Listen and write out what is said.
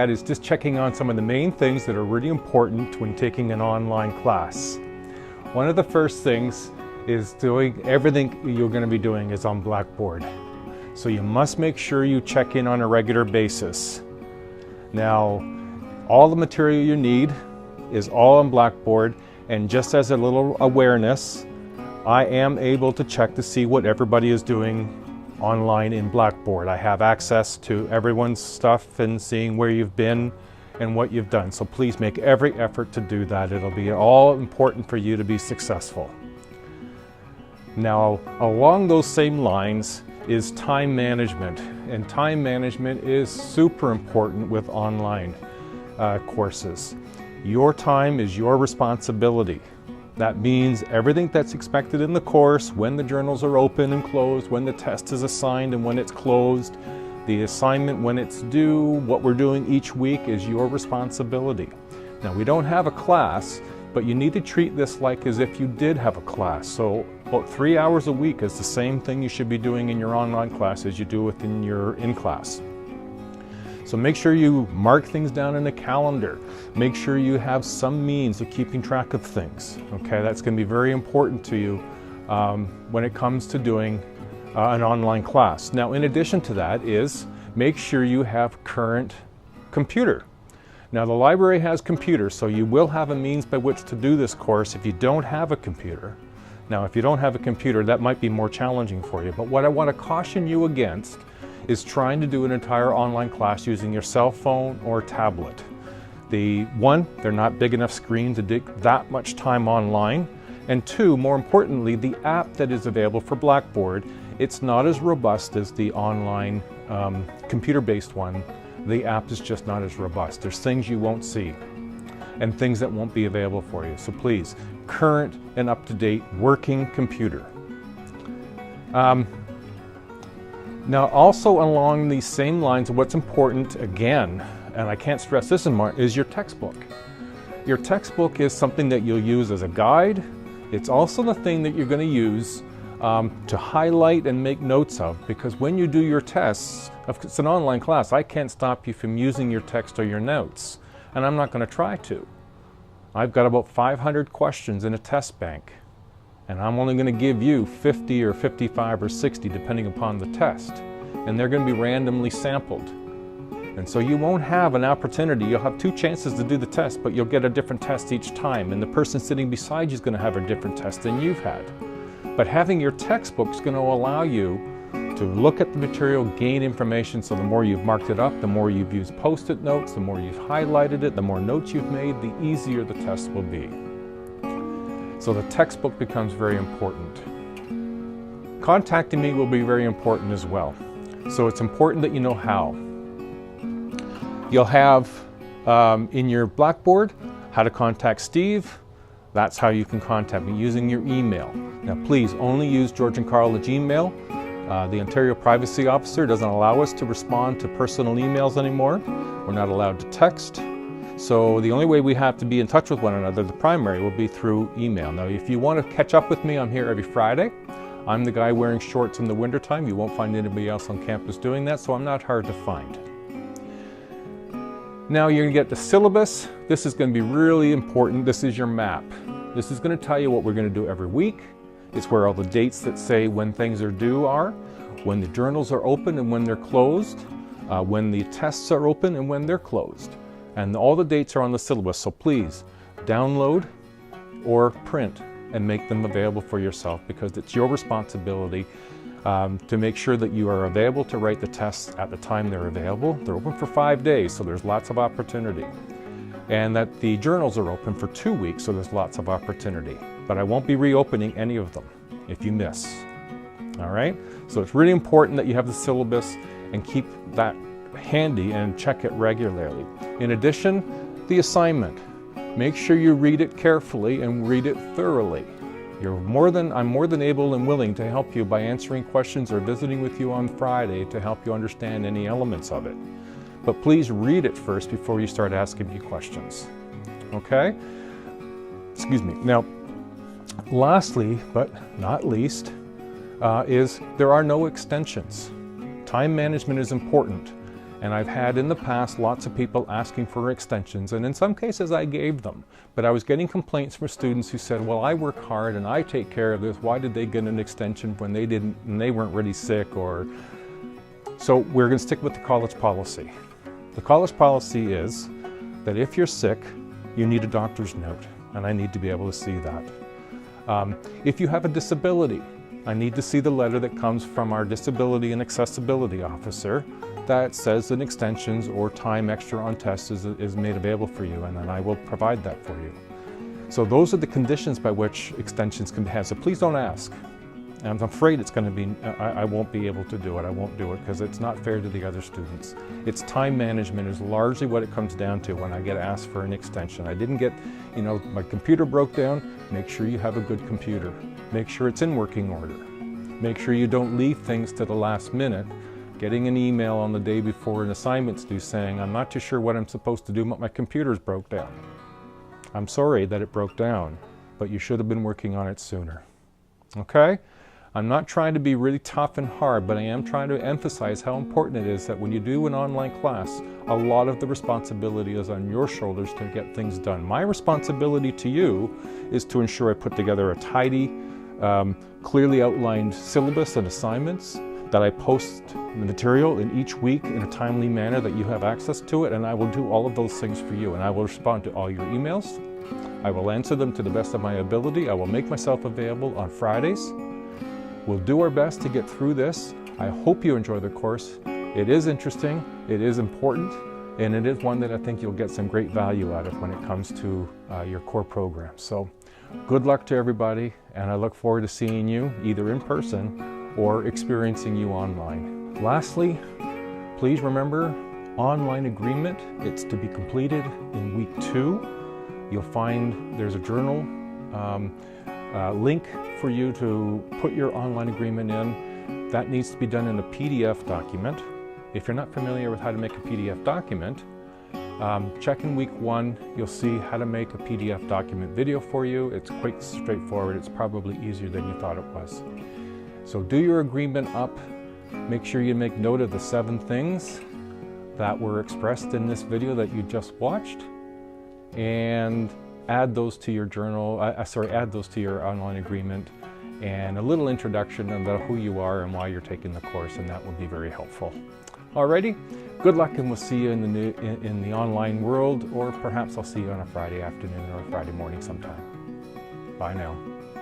at is just checking on some of the main things that are really important when taking an online class. One of the first things is doing everything you're going to be doing is on Blackboard. So you must make sure you check in on a regular basis. Now, all the material you need is all on Blackboard, and just as a little awareness, I am able to check to see what everybody is doing online in Blackboard. I have access to everyone's stuff and seeing where you've been and what you've done. So please make every effort to do that. It'll be all important for you to be successful. Now, along those same lines is time management. And time management is super important with online courses. Your time is your responsibility. That means everything that's expected in the course, when the journals are open and closed, when the test is assigned and when it's closed, the assignment when it's due, what we're doing each week is your responsibility. Now, we don't have a class, but you need to treat this like as if you did have a class. So about 3 hours a week is the same thing you should be doing in your online class as you do within your in-class. So make sure you mark things down in a calendar. Make sure you have some means of keeping track of things. Okay, that's going to be very important to you when it comes to doing an online class. Now, in addition to that is make sure you have current computer. Now, the library has computers, so you will have a means by which to do this course if you don't have a computer. Now, if you don't have a computer, that might be more challenging for you. But what I want to caution you against is trying to do an entire online class using your cell phone or tablet. They're not big enough screens to take that much time online. And two, more importantly, the app that is available for Blackboard, it's not as robust as the online computer-based one. The app is just not as robust. There's things you won't see and things that won't be available for you. So please, current and up-to-date working computer. Now, also along these same lines, what's important, again, and I can't stress this more, is your textbook. Your textbook is something that you'll use as a guide. It's also the thing that you're going to use to highlight and make notes of, because when you do your tests, if it's an online class, I can't stop you from using your text or your notes, and I'm not going to try to. I've got about 500 questions in a test bank, and I'm only going to give you 50 or 55 or 60 depending upon the test, and they're going to be randomly sampled. And so you won't have an opportunity. You'll have 2 chances to do the test, but you'll get a different test each time, and the person sitting beside you is going to have a different test than you've had. But having your textbook is going to allow you to look at the material, gain information. So the more you've marked it up, the more you've used post-it notes, the more you've highlighted it, the more notes you've made, the easier the test will be. So the textbook becomes very important. Contacting me will be very important as well. So it's important that you know how. You'll have in your Blackboard how to contact Steve. That's how you can contact me, using your email. Now please only use George and Carl email. The Ontario Privacy Officer doesn't allow us to respond to personal emails anymore. We're not allowed to text. So the only way we have to be in touch with one another, the primary, will be through email. Now if you want to catch up with me, I'm here every Friday. I'm the guy wearing shorts in the wintertime. You won't find anybody else on campus doing that, so I'm not hard to find. Now you're going to get the syllabus. This is going to be really important. This is your map. This is going to tell you what we're going to do every week. It's where all the dates that say when things are due are, when the journals are open and when they're closed, when the tests are open and when they're closed. And all the dates are on the syllabus, so please download or print and make them available for yourself, because it's your responsibility to make sure that you are available to write the tests at the time they're available. They're open for 5 days, so there's lots of opportunity. And that the journals are open for 2 weeks, so there's lots of opportunity. But I won't be reopening any of them if you miss. All right? So it's really important that you have the syllabus and keep that handy and check it regularly. In addition, the assignment. Make sure you read it carefully and read it thoroughly. I'm more than able and willing to help you by answering questions or visiting with you on Friday to help you understand any elements of it. But please read it first before you start asking me questions. Okay? Excuse me. Now, lastly, but not least, is there are no extensions. Time management is important. And I've had in the past lots of people asking for extensions, and in some cases I gave them. But I was getting complaints from students who said, well, I work hard and I take care of this. Why did they get an extension when they didn't, and they weren't really sick? Or so we're going to stick with the college policy. The college policy is that if you're sick, you need a doctor's note, and I need to be able to see that. If you have a disability, I need to see the letter that comes from our disability and accessibility officer that says an extensions or time extra on tests is made available for you, and then I will provide that for you. So those are the conditions by which extensions can be had. So please don't ask. I'm afraid it's going to be, I won't be able to do it. I won't do it because it's not fair to the other students. It's time management is largely what it comes down to when I get asked for an extension. I didn't get, my computer broke down. Make sure you have a good computer. Make sure it's in working order. Make sure you don't leave things to the last minute. Getting an email on the day before an assignment's due saying, I'm not too sure what I'm supposed to do, but my computer's broke down. I'm sorry that it broke down, but you should have been working on it sooner. Okay? I'm not trying to be really tough and hard, but I am trying to emphasize how important it is that when you do an online class, a lot of the responsibility is on your shoulders to get things done. My responsibility to you is to ensure I put together a tidy, clearly outlined syllabus and assignments, that I post the material in each week in a timely manner that you have access to it, and I will do all of those things for you, and I will respond to all your emails. I will answer them to the best of my ability. I will make myself available on Fridays. We'll do our best to get through this. I hope you enjoy the course. It is interesting, it is important, and it is one that I think you'll get some great value out of when it comes to your core program. So good luck to everybody, and I look forward to seeing you either in person or experiencing you online. Lastly, please remember, online agreement, it's to be completed in week 2. You'll find there's a journal link for you to put your online agreement in. That needs to be done in a PDF document. If you're not familiar with how to make a PDF document, check in week 1. You'll see how to make a PDF document video for you. It's quite straightforward. It's probably easier than you thought it was. So do your agreement up. Make sure you make note of the 7 things that were expressed in this video that you just watched, and add those to your journal, add those to your online agreement, and a little introduction about who you are and why you're taking the course, and that will be very helpful. Alrighty, good luck, and we'll see you in the online world, or perhaps I'll see you on a Friday afternoon or a Friday morning sometime. Bye now.